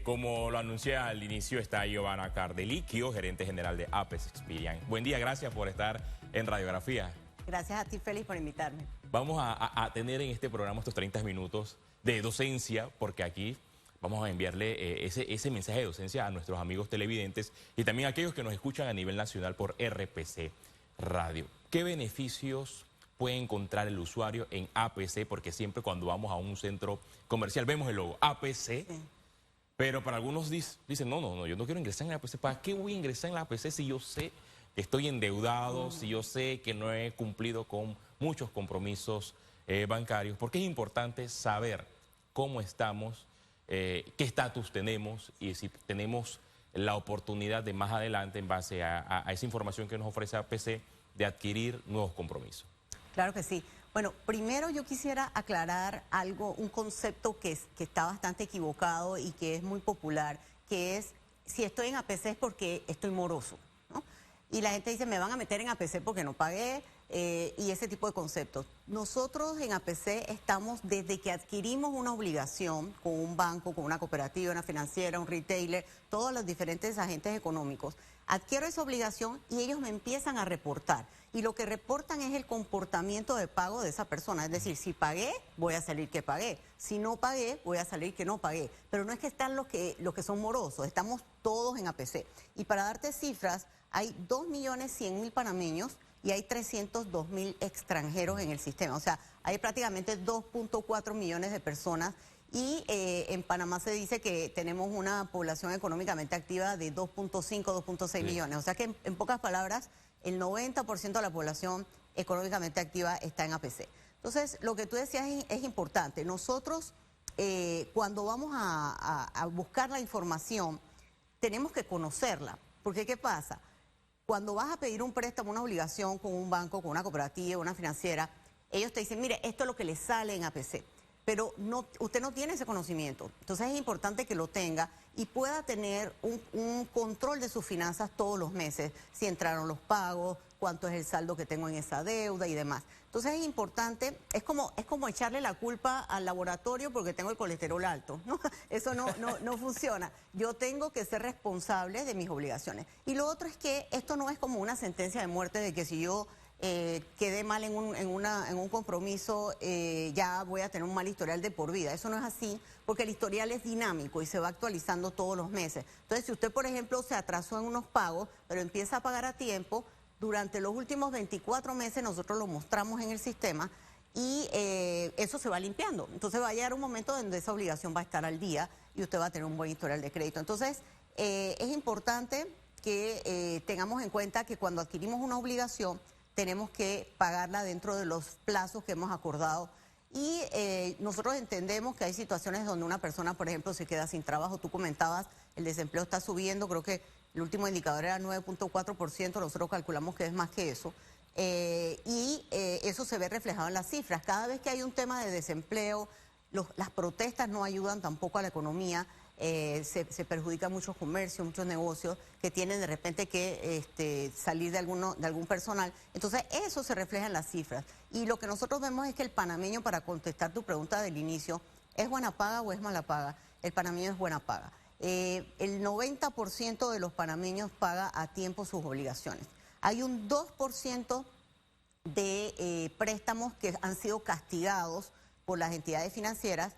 Como lo anuncié al inicio, está Giovanna Cardelicchio, gerente general de Apex Experian. Buen día, gracias por estar en Radiografía. Gracias a ti, Félix, por invitarme. Vamos a tener en este programa estos 30 minutos de docencia, porque aquí vamos a enviarle ese mensaje de docencia a nuestros amigos televidentes y también a aquellos que nos escuchan a nivel nacional por RPC Radio. ¿Qué beneficios puede encontrar el usuario en APC? Porque siempre cuando vamos a un centro comercial vemos el logo APC. Sí. Pero para algunos dicen, no, yo no quiero ingresar en la APC. ¿Para qué voy a ingresar en la APC si yo sé que estoy endeudado, si yo sé que no he cumplido con muchos compromisos bancarios? Porque es importante saber cómo estamos, qué estatus tenemos y si tenemos la oportunidad de más adelante, en base a esa información que nos ofrece APC, de adquirir nuevos compromisos. Claro que sí. Bueno, primero yo quisiera aclarar algo, un concepto que está bastante equivocado y que es muy popular, que es, si estoy en APC es porque estoy moroso, ¿no? Y la gente dice, me van a meter en APC porque no pagué, y ese tipo de conceptos. Nosotros en APC estamos desde que adquirimos una obligación con un banco, con una cooperativa, una financiera, un retailer, todos los diferentes agentes económicos. Adquiero esa obligación y ellos me empiezan a reportar. Y lo que reportan es el comportamiento de pago de esa persona. Es decir, si pagué, voy a salir que pagué. Si no pagué, voy a salir que no pagué. Pero no es que están los que son morosos, estamos todos en APC. Y para darte cifras, hay 2.100.000 panameños y hay 302.000 extranjeros en el sistema. O sea, hay prácticamente 2.4 millones de personas. Y en Panamá se dice que tenemos una población económicamente activa de 2.5, 2.6 millones. O sea que en pocas palabras, el 90% de la población económicamente activa está en APC. Entonces, lo que tú decías es importante. Nosotros, cuando vamos a buscar la información, tenemos que conocerla. Porque, ¿qué pasa? Cuando vas a pedir un préstamo, una obligación con un banco, con una cooperativa, una financiera, ellos te dicen, mire, esto es lo que le sale en APC. Pero usted no tiene ese conocimiento. Entonces es importante que lo tenga y pueda tener un control de sus finanzas todos los meses. Si entraron los pagos, cuánto es el saldo que tengo en esa deuda y demás. Entonces es importante, es como echarle la culpa al laboratorio porque tengo el colesterol alto, ¿no? Eso no funciona. Yo tengo que ser responsable de mis obligaciones. Y lo otro es que esto no es como una sentencia de muerte de que si yo quedé mal en un compromiso, ya voy a tener un mal historial de por vida. Eso no es así, porque el historial es dinámico y se va actualizando todos los meses. Entonces, si usted, por ejemplo, se atrasó en unos pagos, pero empieza a pagar a tiempo, durante los últimos 24 meses nosotros lo mostramos en el sistema y eso se va limpiando. Entonces va a llegar un momento donde esa obligación va a estar al día y usted va a tener un buen historial de crédito. Entonces, es importante que tengamos en cuenta que cuando adquirimos una obligación, tenemos que pagarla dentro de los plazos que hemos acordado. Y nosotros entendemos que hay situaciones donde una persona, por ejemplo, se queda sin trabajo. Tú comentabas, el desempleo está subiendo, creo que el último indicador era 9.4%, nosotros calculamos que es más que eso. Eso se ve reflejado en las cifras. Cada vez que hay un tema de desempleo, las protestas no ayudan tampoco a la economía. Se perjudican muchos comercios, muchos negocios que tienen de repente que salir de algún personal. Entonces eso se refleja en las cifras. Y lo que nosotros vemos es que el panameño, para contestar tu pregunta del inicio, ¿es buena paga o es mala paga? El panameño es buena paga. El 90% de los panameños paga a tiempo sus obligaciones. Hay un 2% de préstamos que han sido castigados por las entidades financieras.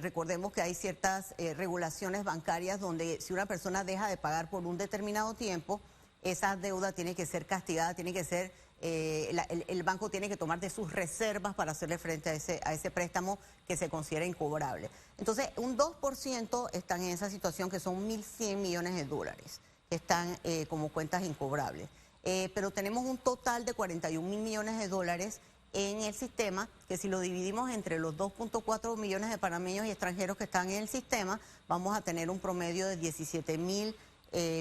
Recordemos que hay ciertas regulaciones bancarias donde si una persona deja de pagar por un determinado tiempo, esa deuda tiene que ser castigada, tiene que ser, el banco tiene que tomar de sus reservas para hacerle frente a ese préstamo que se considera incobrable. Entonces, un 2% están en esa situación, que son 1.100 millones de dólares, que están como cuentas incobrables. Pero tenemos un total de 41.000 millones de dólares en el sistema, que si lo dividimos entre los 2.4 millones de panameños y extranjeros que están en el sistema, vamos a tener un promedio de 17.000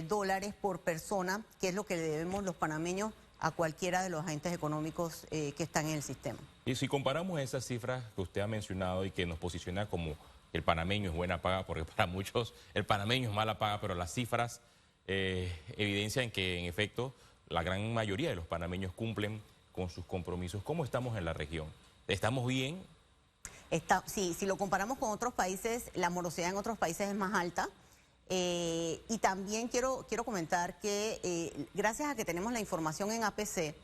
dólares por persona, que es lo que le debemos los panameños a cualquiera de los agentes económicos que están en el sistema. Y si comparamos esas cifras que usted ha mencionado y que nos posiciona como el panameño es buena paga, porque para muchos el panameño es mala paga, pero las cifras evidencian que en efecto la gran mayoría de los panameños cumplen con sus compromisos. ¿Cómo estamos en la región? ¿Estamos bien? Sí, si lo comparamos con otros países, la morosidad en otros países es más alta. Y también quiero comentar que gracias a que tenemos la información en APC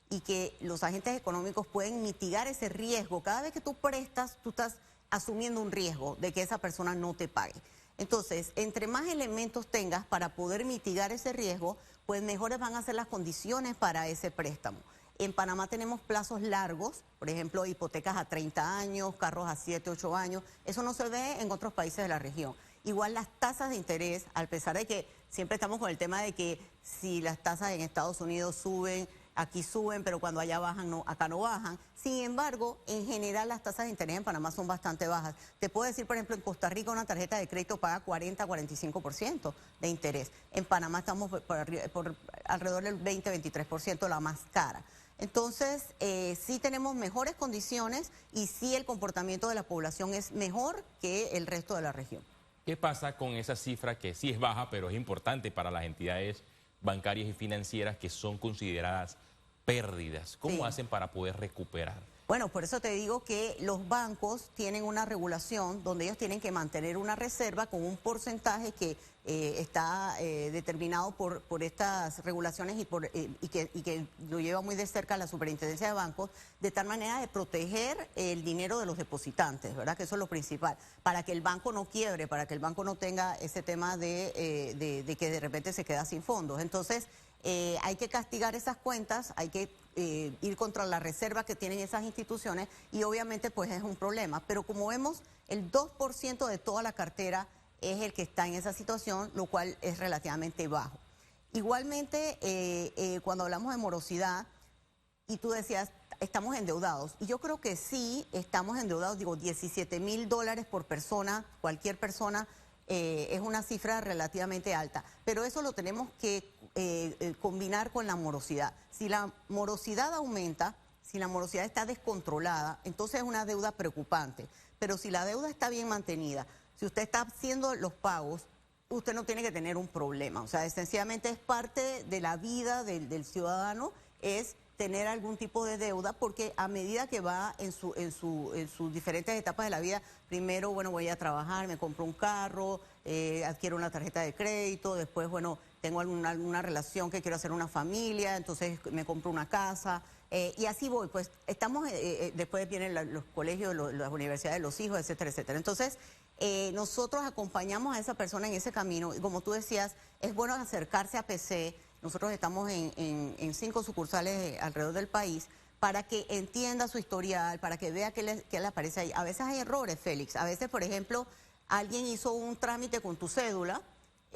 y que los agentes económicos pueden mitigar ese riesgo, cada vez que tú prestas, tú estás asumiendo un riesgo de que esa persona no te pague. Entonces, entre más elementos tengas para poder mitigar ese riesgo, pues mejores van a ser las condiciones para ese préstamo. En Panamá tenemos plazos largos, por ejemplo, hipotecas a 30 años, carros a 7, 8 años. Eso no se ve en otros países de la región. Igual las tasas de interés, a pesar de que siempre estamos con el tema de que si las tasas en Estados Unidos suben, aquí suben, pero cuando allá bajan, no, acá no bajan. Sin embargo, en general las tasas de interés en Panamá son bastante bajas. Te puedo decir, por ejemplo, en Costa Rica una tarjeta de crédito paga 40-45% de interés. En Panamá estamos por alrededor del 20-23%, la más cara. Entonces, sí tenemos mejores condiciones y sí el comportamiento de la población es mejor que el resto de la región. ¿Qué pasa con esa cifra que sí es baja, pero es importante para las entidades bancarias y financieras que son consideradas pérdidas? ¿Cómo hacen para poder recuperar? Bueno, por eso te digo que los bancos tienen una regulación donde ellos tienen que mantener una reserva con un porcentaje que está determinado por estas regulaciones y que lo lleva muy de cerca la Superintendencia de Bancos, de tal manera de proteger el dinero de los depositantes, ¿verdad? Que eso es lo principal, para que el banco no quiebre, para que el banco no tenga ese tema de que de repente se queda sin fondos. Entonces, hay que castigar esas cuentas, hay que ir contra la reserva que tienen esas instituciones y obviamente pues es un problema. Pero como vemos, el 2% de toda la cartera es el que está en esa situación, lo cual es relativamente bajo. Igualmente, cuando hablamos de morosidad, y tú decías, estamos endeudados, y yo creo que sí estamos endeudados, digo, $17,000 por persona, cualquier persona, es una cifra relativamente alta, pero eso lo tenemos que combinar con la morosidad. Si la morosidad aumenta, si la morosidad está descontrolada, entonces es una deuda preocupante. Pero si la deuda está bien mantenida, si usted está haciendo los pagos, usted no tiene que tener un problema. O sea, esencialmente es parte de la vida del ciudadano, es tener algún tipo de deuda, porque a medida que va en sus diferentes etapas de la vida, primero, bueno, voy a trabajar, me compro un carro, adquiero una tarjeta de crédito, después, bueno, tengo alguna relación que quiero hacer una familia, entonces me compro una casa, y así voy. Pues estamos, después vienen los colegios, las universidades de los hijos, etcétera, etcétera. Entonces, nosotros acompañamos a esa persona en ese camino, y como tú decías, es bueno acercarse a PC. Nosotros estamos en 5 sucursales alrededor del país para que entienda su historial, para que vea qué le aparece ahí. A veces hay errores, Félix. A veces, por ejemplo, alguien hizo un trámite con tu cédula.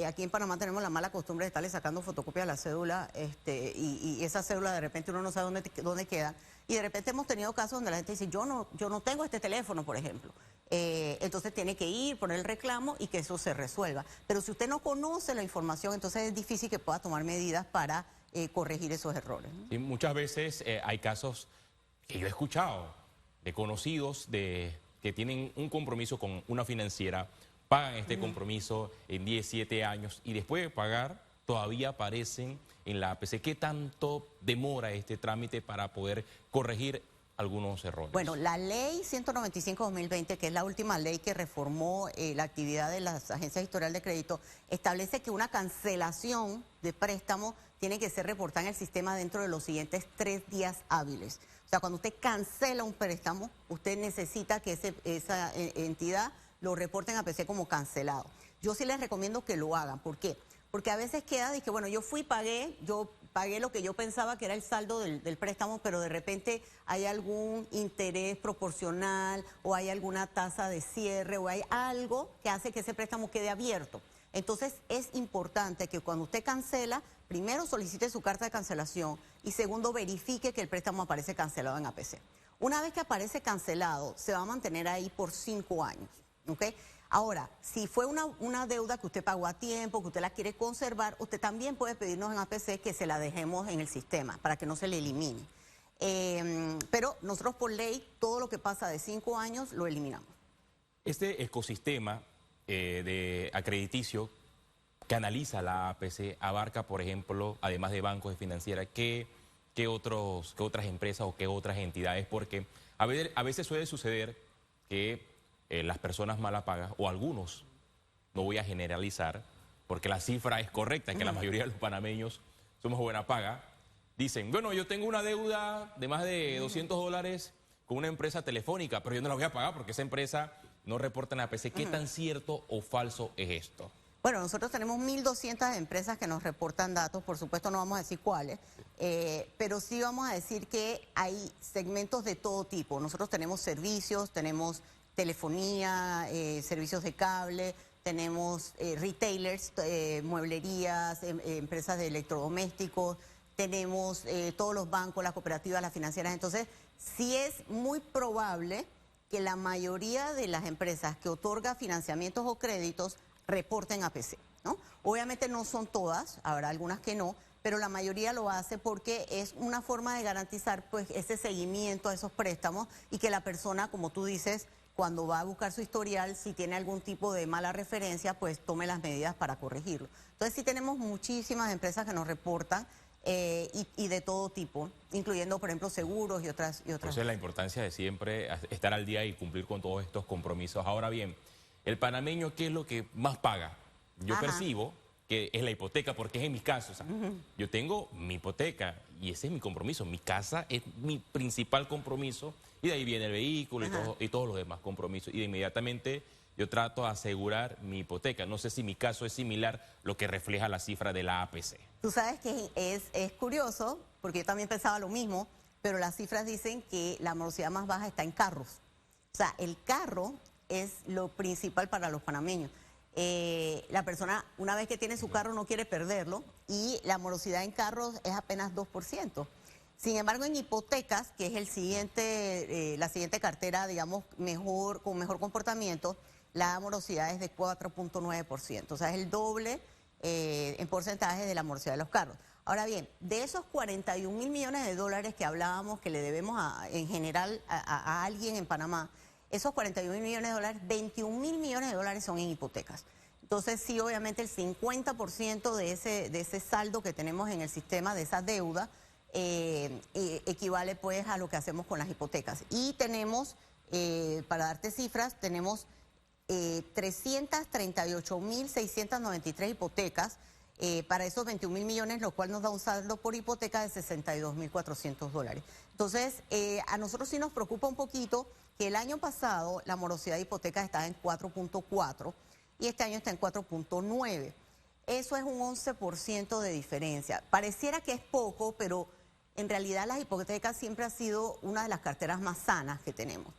Aquí en Panamá tenemos la mala costumbre de estarle sacando fotocopia a la cédula y esa cédula de repente uno no sabe dónde queda. Y de repente hemos tenido casos donde la gente dice, yo no tengo este teléfono, por ejemplo. Entonces tiene que ir, poner el reclamo y que eso se resuelva. Pero si usted no conoce la información, entonces es difícil que pueda tomar medidas para corregir esos errores, ¿no? Y muchas veces hay casos que yo he escuchado de conocidos que tienen un compromiso con una financiera, pagan este compromiso en 17 años y después de pagar todavía aparecen en la APC. ¿Qué tanto demora este trámite para poder corregir algunos errores? Bueno, la ley 195-2020, que es la última ley que reformó la actividad de las agencias historial de crédito, establece que una cancelación de préstamo tiene que ser reportada en el sistema dentro de los siguientes 3 días hábiles. O sea, cuando usted cancela un préstamo, usted necesita que esa entidad lo reporten a PC como cancelado. Yo sí les recomiendo que lo hagan. ¿Por qué? Porque a veces queda de que, bueno, yo pagué lo que yo pensaba que era el saldo del préstamo, pero de repente hay algún interés proporcional o hay alguna tasa de cierre o hay algo que hace que ese préstamo quede abierto. Entonces es importante que cuando usted cancela, primero solicite su carta de cancelación y segundo verifique que el préstamo aparece cancelado en APC. Una vez que aparece cancelado, se va a mantener ahí por 5 años. ¿Okay? Ahora, si fue una deuda que usted pagó a tiempo, que usted la quiere conservar, usted también puede pedirnos en APC que se la dejemos en el sistema para que no se le elimine. Pero nosotros por ley, todo lo que pasa de 5 años lo eliminamos. Este ecosistema de acrediticio que analiza la APC abarca, por ejemplo, además de bancos y financieras, ¿qué otras empresas o qué otras entidades? Porque a veces suele suceder que las personas malapagas, o algunos, no voy a generalizar, porque la cifra es correcta, que la mayoría de los panameños somos buena paga, dicen, bueno, yo tengo una deuda de más de $200 con una empresa telefónica, pero yo no la voy a pagar porque esa empresa no reporta en la APC. ¿Qué tan cierto o falso es esto? Bueno, nosotros tenemos 1.200 empresas que nos reportan datos, por supuesto no vamos a decir cuáles, pero sí vamos a decir que hay segmentos de todo tipo. Nosotros tenemos servicios, tenemos telefonía, servicios de cable, tenemos retailers, mueblerías, empresas de electrodomésticos, tenemos todos los bancos, las cooperativas, las financieras. Entonces, sí es muy probable que la mayoría de las empresas que otorga financiamientos o créditos reporten APC, ¿no? Obviamente no son todas, habrá algunas que no, pero la mayoría lo hace porque es una forma de garantizar pues ese seguimiento a esos préstamos y que la persona, como tú dices, cuando va a buscar su historial, si tiene algún tipo de mala referencia, pues tome las medidas para corregirlo. Entonces sí tenemos muchísimas empresas que nos reportan y de todo tipo, incluyendo, por ejemplo, seguros y otras. Por eso es la importancia de siempre estar al día y cumplir con todos estos compromisos. Ahora bien, el panameño, ¿qué es lo que más paga? Yo percibo que es la hipoteca, porque es en mi caso. O sea, yo tengo mi hipoteca y ese es mi compromiso. Mi casa es mi principal compromiso y de ahí viene el vehículo y todos los demás compromisos. Y de inmediatamente yo trato de asegurar mi hipoteca. No sé si mi caso es similar, lo que refleja la cifra de la APC. Tú sabes que es curioso, porque yo también pensaba lo mismo, pero las cifras dicen que la morosidad más baja está en carros. O sea, el carro es lo principal para los panameños. La persona, una vez que tiene su carro, no quiere perderlo y la morosidad en carros es apenas 2%. Sin embargo, en hipotecas, que es el siguiente, la siguiente cartera, digamos, con mejor comportamiento, la morosidad es de 4.9%. O sea, es el doble en porcentaje de la morosidad de los carros. Ahora bien, de esos 41.000 millones de dólares que hablábamos que le debemos en general a alguien en Panamá, esos 41.000 millones de dólares, 21.000 millones de dólares son en hipotecas. Entonces, sí, obviamente el 50% de ese saldo que tenemos en el sistema, de esa deuda, equivale pues a lo que hacemos con las hipotecas. Y tenemos, para darte cifras, tenemos 338.693 hipotecas para esos 21.000 millones, lo cual nos da un saldo por hipoteca de 62.400 dólares. Entonces, a nosotros sí nos preocupa un poquito que el año pasado la morosidad de hipotecas estaba en 4.4 y este año está en 4.9. Eso es un 11% de diferencia. Pareciera que es poco, pero en realidad las hipotecas siempre ha sido una de las carteras más sanas que tenemos.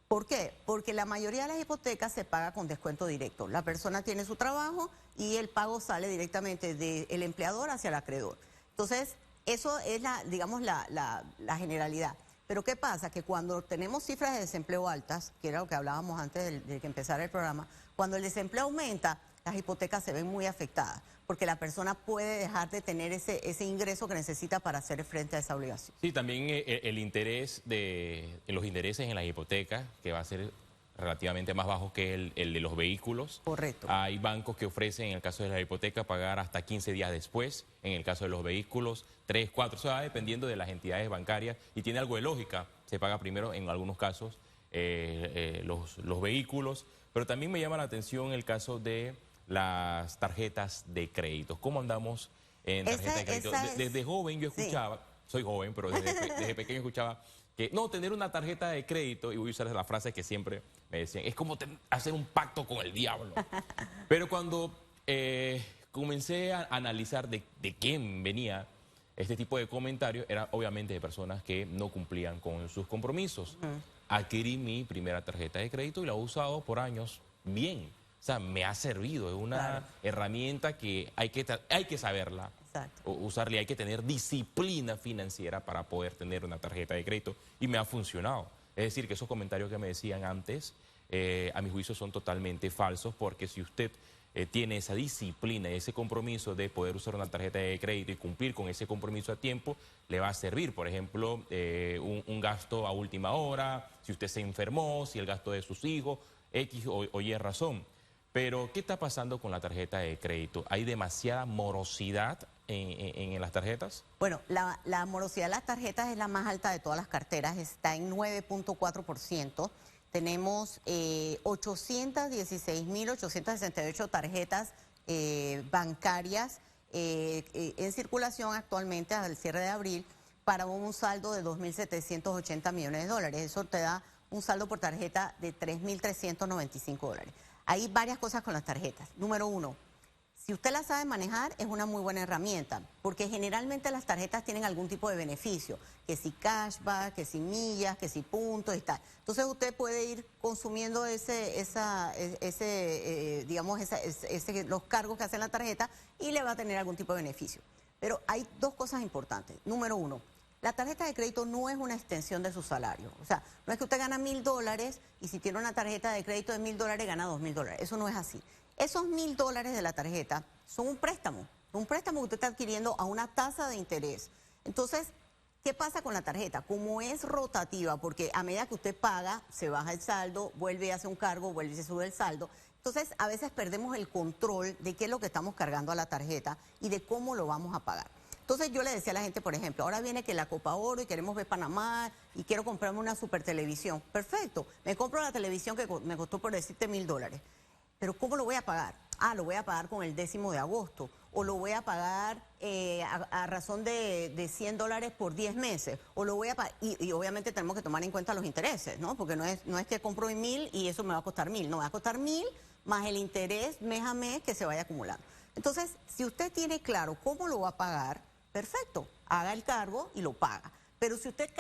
¿Por qué? Porque la mayoría de las hipotecas se paga con descuento directo. La persona tiene su trabajo y el pago sale directamente del empleador hacia el acreedor. Entonces, eso es digamos, la generalidad. Pero ¿qué pasa? Que cuando tenemos cifras de desempleo altas, que era lo que hablábamos antes de que empezara el programa, cuando el desempleo aumenta, las hipotecas se ven muy afectadas, porque la persona puede dejar de tener ese ingreso que necesita para hacer frente a esa obligación. Sí, también el interés los intereses en las hipotecas, que va a ser relativamente más bajo que el de los vehículos. Correcto. Hay bancos que ofrecen, en el caso de la hipoteca, pagar hasta 15 días después, en el caso de los vehículos, 3, 4, o sea, dependiendo de las entidades bancarias, y tiene algo de lógica, se paga primero en algunos casos los vehículos, pero también me llama la atención el caso de las tarjetas de crédito. ¿Cómo andamos en tarjetas de crédito? Desde joven yo escuchaba, soy joven, pero desde pequeño escuchaba que no, tener una tarjeta de crédito, y voy a usar la frase que siempre me decían, es como hacer un pacto con el diablo. Pero cuando comencé a analizar de quién venía este tipo de comentarios, era obviamente de personas que no cumplían con sus compromisos. Adquirí mi primera tarjeta de crédito y la he usado por años bien. O sea, me ha servido, es una herramienta que hay que saberla usarla, y hay que tener disciplina financiera para poder tener una tarjeta de crédito, y me ha funcionado. Es decir, que esos comentarios que me decían antes, a mi juicio son totalmente falsos, porque si usted tiene esa disciplina y ese compromiso de poder usar una tarjeta de crédito y cumplir con ese compromiso a tiempo, le va a servir, por ejemplo, un gasto a última hora, si usted se enfermó, si el gasto de sus hijos, X o Y razón. Pero, ¿qué está pasando con la tarjeta de crédito? ¿Hay demasiada morosidad en las tarjetas? Bueno, la morosidad de las tarjetas es la más alta de todas las carteras, está en 9.4%. Tenemos 816.868 tarjetas bancarias en circulación actualmente al cierre de abril para un saldo de 2.780 millones de dólares. Eso te da un saldo por tarjeta de 3.395 dólares. Hay varias cosas con las tarjetas. Número uno, si usted las sabe manejar, es una muy buena herramienta, porque generalmente las tarjetas tienen algún tipo de beneficio, que si cashback, que si millas, que si puntos y tal. Entonces usted puede ir consumiendo los cargos que hace la tarjeta y le va a tener algún tipo de beneficio. Pero hay dos cosas importantes. Número uno, la tarjeta de crédito no es una extensión de su salario. O sea, no es que usted gana $1.000 y si tiene una tarjeta de crédito de $1.000 gana $2.000. Eso no es así. Esos $1.000 de la tarjeta son un préstamo que usted está adquiriendo a una tasa de interés. Entonces, ¿qué pasa con la tarjeta? Como es rotativa, porque a medida que usted paga, se baja el saldo, vuelve y hace un cargo, vuelve y se sube el saldo. Entonces, a veces perdemos el control de qué es lo que estamos cargando a la tarjeta y de cómo lo vamos a pagar. Entonces yo le decía a la gente, por ejemplo, ahora viene que la Copa Oro y queremos ver Panamá y quiero comprarme una super televisión. Perfecto, me compro la televisión que me costó, por decirte, $1.000. Pero ¿cómo lo voy a pagar? Ah, lo voy a pagar con el 10º de agosto o lo voy a pagar a razón de $100 por 10 meses o lo voy a pagar, y obviamente tenemos que tomar en cuenta los intereses, ¿no? Porque no es que compro en 1.000 y eso me va a costar 1.000, no, va a costar 1.000 más el interés mes a mes que se vaya acumulando. Entonces, si usted tiene claro cómo lo va a pagar, perfecto, haga el cargo y lo paga. Pero si usted,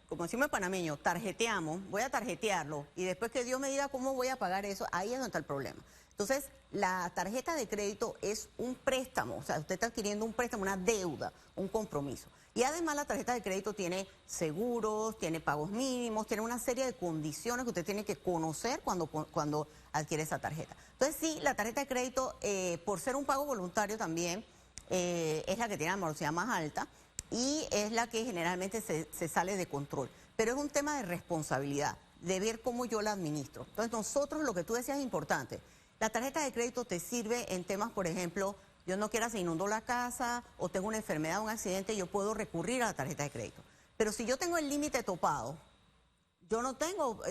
como decimos en panameño, tarjeteamos, voy a tarjetearlo y después que Dios me diga cómo voy a pagar eso, ahí es donde está el problema. Entonces, la tarjeta de crédito es un préstamo, o sea, usted está adquiriendo un préstamo, una deuda, un compromiso. Y además la tarjeta de crédito tiene seguros, tiene pagos mínimos, tiene una serie de condiciones que usted tiene que conocer cuando adquiere esa tarjeta. Entonces, sí, la tarjeta de crédito, por ser un pago voluntario también, es la que tiene la morosidad más alta y es la que generalmente se sale de control. Pero es un tema de responsabilidad, de ver cómo yo la administro. Entonces nosotros, lo que tú decías es importante. La tarjeta de crédito te sirve en temas, por ejemplo, yo no quiera, se inundó la casa o tengo una enfermedad o un accidente, yo puedo recurrir a la tarjeta de crédito. Pero si yo tengo el límite topado, yo no tengo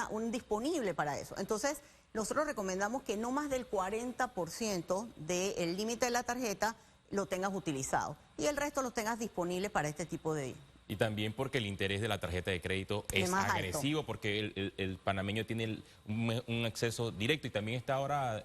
un disponible para eso. Entonces, nosotros recomendamos que no más del 40% del límite de la tarjeta lo tengas utilizado y el resto lo tengas disponible para este tipo de... Y también porque el interés de la tarjeta de crédito es agresivo, porque el panameño tiene un acceso directo y también está ahora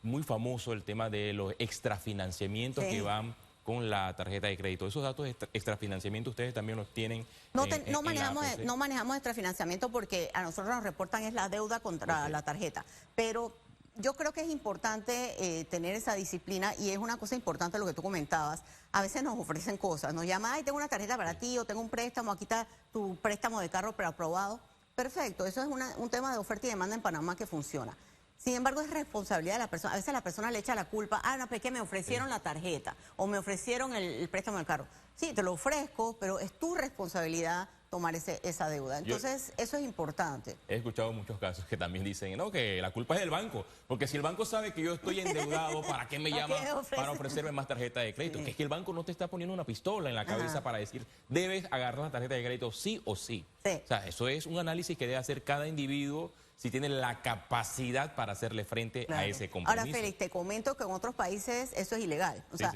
muy famoso el tema de los extrafinanciamientos que van con la tarjeta de crédito. Esos datos de extrafinanciamiento ustedes también los tienen. No manejamos extrafinanciamiento porque a nosotros nos reportan es la deuda contra la tarjeta. Pero yo creo que es importante tener esa disciplina y es una cosa importante lo que tú comentabas. A veces nos ofrecen cosas, nos llaman, ay, tengo una tarjeta para ti o tengo un préstamo, aquí está tu préstamo de carro preaprobado. Perfecto, eso es un tema de oferta y demanda en Panamá que funciona. Sin embargo, es responsabilidad de la persona. A veces la persona le echa la culpa, no, pero es que me ofrecieron la tarjeta o me ofrecieron el préstamo del carro. Sí, te lo ofrezco, pero es tu responsabilidad tomar esa deuda. Entonces, eso es importante. He escuchado muchos casos que también dicen, no, que la culpa es del banco, porque si el banco sabe que yo estoy endeudado, ¿para qué me llama para ofrecerme más tarjeta de crédito? Sí. Que es que el banco no te está poniendo una pistola en la cabeza para decir, debes agarrar la tarjeta de crédito sí o sí. O sea, eso es un análisis que debe hacer cada individuo si tiene la capacidad para hacerle frente a ese compromiso. Ahora, Félix, te comento que en otros países eso es ilegal. O sea,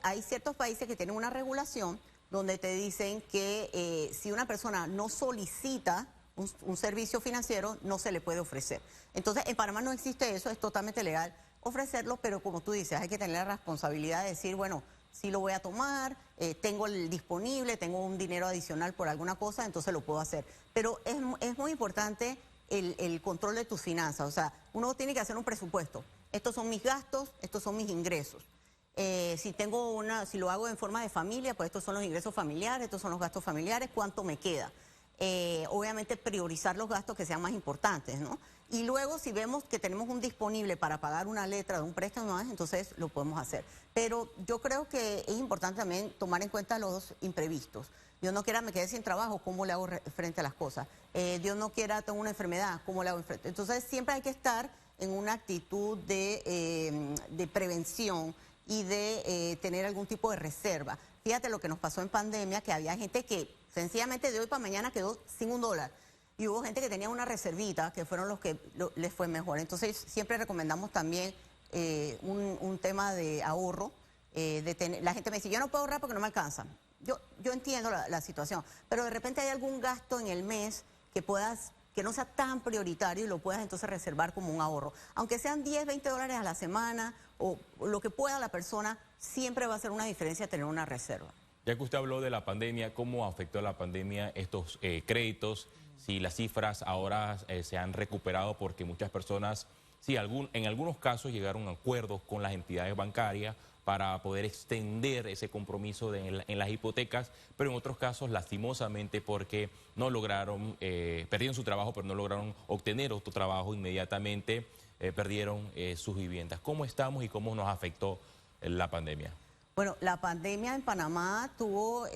hay ciertos países que tienen una regulación donde te dicen que si una persona no solicita un servicio financiero, no se le puede ofrecer. Entonces, en Panamá no existe eso, es totalmente legal ofrecerlo, pero como tú dices, hay que tener la responsabilidad de decir, bueno, sí lo voy a tomar, tengo el disponible, tengo un dinero adicional por alguna cosa, entonces lo puedo hacer. Pero es muy importante el control de tus finanzas, o sea, uno tiene que hacer un presupuesto. Estos son mis gastos, estos son mis ingresos. Si lo hago en forma de familia, pues estos son los ingresos familiares, estos son los gastos familiares, ¿cuánto me queda? Obviamente priorizar los gastos que sean más importantes, ¿no? Y luego si vemos que tenemos un disponible para pagar una letra de un préstamo más, entonces lo podemos hacer. Pero yo creo que es importante también tomar en cuenta los imprevistos. Dios no quiera me quede sin trabajo, ¿cómo le hago frente a las cosas? Dios no quiera tengo una enfermedad, ¿cómo le hago frente? Entonces siempre hay que estar en una actitud de prevención y de tener algún tipo de reserva. Fíjate lo que nos pasó en pandemia, que había gente que sencillamente de hoy para mañana quedó sin $1. Y hubo gente que tenía una reservita, que fueron los que les fue mejor. Entonces siempre recomendamos también un tema de ahorro. La gente me dice, yo no puedo ahorrar porque no me alcanza. Yo entiendo la situación, pero de repente hay algún gasto en el mes que no sea tan prioritario y lo puedas entonces reservar como un ahorro. Aunque sean 10, 20 dólares a la semana o lo que pueda la persona, siempre va a ser una diferencia tener una reserva. Ya que usted habló de la pandemia, ¿cómo afectó la pandemia estos créditos? Si las cifras ahora se han recuperado porque muchas personas, sí, en algunos casos llegaron a acuerdos con las entidades bancarias para poder extender ese compromiso en las hipotecas, pero en otros casos, lastimosamente, porque no lograron, perdieron su trabajo, pero no lograron obtener otro trabajo inmediatamente, perdieron sus viviendas. ¿Cómo estamos y cómo nos afectó la pandemia? Bueno, la pandemia en Panamá tuvo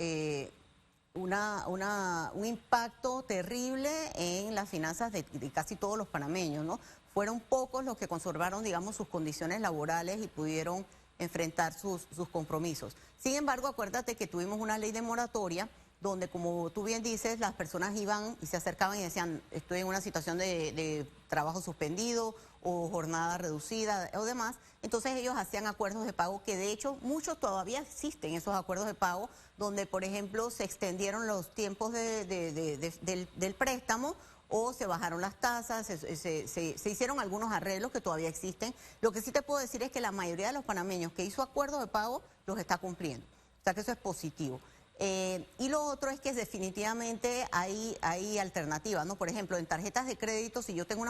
un impacto terrible en las finanzas de casi todos los panameños, ¿no? Fueron pocos los que conservaron, digamos, sus condiciones laborales y pudieron enfrentar sus compromisos. Sin embargo, acuérdate que tuvimos una ley de moratoria donde, como tú bien dices, las personas iban y se acercaban y decían, estoy en una situación de trabajo suspendido o jornada reducida o demás. Entonces ellos hacían acuerdos de pago que de hecho muchos todavía existen, esos acuerdos de pago, donde por ejemplo se extendieron los tiempos del préstamo o se bajaron las tasas, se hicieron algunos arreglos que todavía existen. Lo que sí te puedo decir es que la mayoría de los panameños que hizo acuerdos de pago los está cumpliendo. O sea que eso es positivo. Y lo otro es que definitivamente hay alternativas, ¿no? Por ejemplo, en tarjetas de crédito, si yo tengo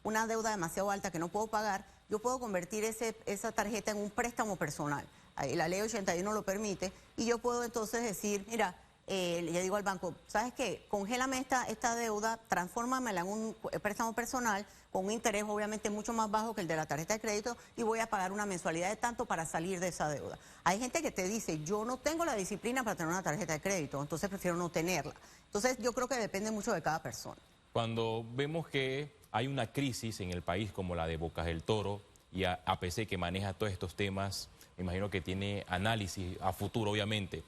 una deuda demasiado alta que no puedo pagar, yo puedo convertir esa tarjeta en un préstamo personal. La ley 81 lo permite y yo puedo entonces decir, mira, le digo al banco, ¿sabes qué? Congélame esta deuda, transfórmamela en un préstamo personal con un interés obviamente mucho más bajo que el de la tarjeta de crédito y voy a pagar una mensualidad de tanto para salir de esa deuda. Hay gente que te dice, yo no tengo la disciplina para tener una tarjeta de crédito, entonces prefiero no tenerla. Entonces yo creo que depende mucho de cada persona. Cuando vemos que hay una crisis en el país como la de Bocas del Toro y APC que maneja todos estos temas, me imagino que tiene análisis a futuro obviamente.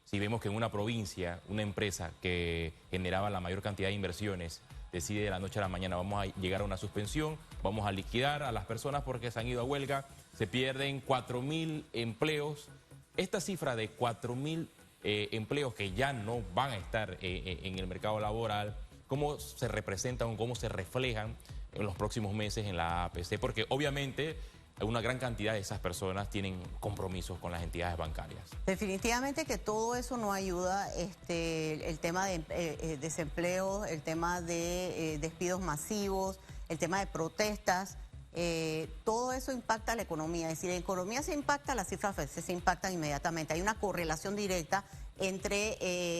Si vemos que en una provincia, una empresa que generaba la mayor cantidad de inversiones decide de la noche a la mañana vamos a llegar a una suspensión, vamos a liquidar a las personas porque se han ido a huelga, se pierden 4.000 empleos. Esta cifra de 4.000 empleos que ya no van a estar en el mercado laboral, ¿cómo se representan o cómo se reflejan en los próximos meses en la APC? Porque obviamente una gran cantidad de esas personas tienen compromisos con las entidades bancarias. Definitivamente que todo eso no ayuda, el tema de desempleo, el tema de despidos masivos, el tema de protestas, todo eso impacta a la economía. Es decir, la economía se impacta, las cifras se impactan inmediatamente. Hay una correlación directa entre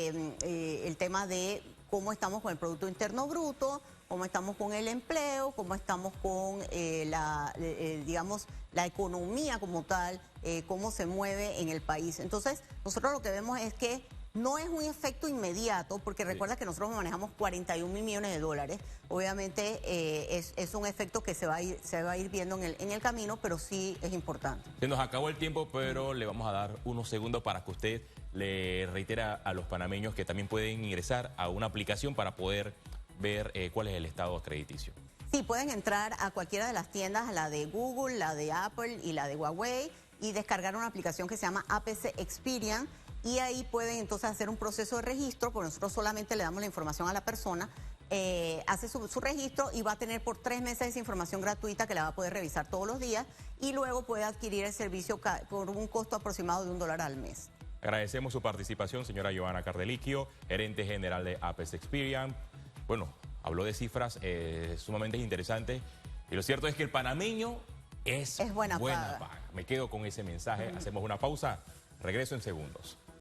el tema de cómo estamos con el Producto Interno Bruto, cómo estamos con el empleo, cómo estamos con digamos, la economía como tal, cómo se mueve en el país. Entonces, nosotros lo que vemos es que no es un efecto inmediato, porque recuerda que nosotros manejamos 41.000 millones de dólares. Obviamente es un efecto que se va a ir viendo en el camino, pero sí es importante. Se nos acabó el tiempo, pero le vamos a dar unos segundos para que usted le reitere a los panameños que también pueden ingresar a una aplicación para poder ver cuál es el estado crediticio. Sí, pueden entrar a cualquiera de las tiendas, a la de Google, la de Apple y la de Huawei, y descargar una aplicación que se llama APC Experian, y ahí pueden entonces hacer un proceso de registro, porque nosotros solamente le damos la información a la persona, hace su registro y va a tener por 3 meses esa información gratuita que la va a poder revisar todos los días, y luego puede adquirir el servicio por un costo aproximado de $1 al mes. Agradecemos su participación, señora Johanna Cardeliquio, gerente general de APC Experian. Bueno, habló de cifras sumamente interesantes y lo cierto es que el panameño es buena paga. Me quedo con ese mensaje. Hacemos una pausa, regreso en segundos.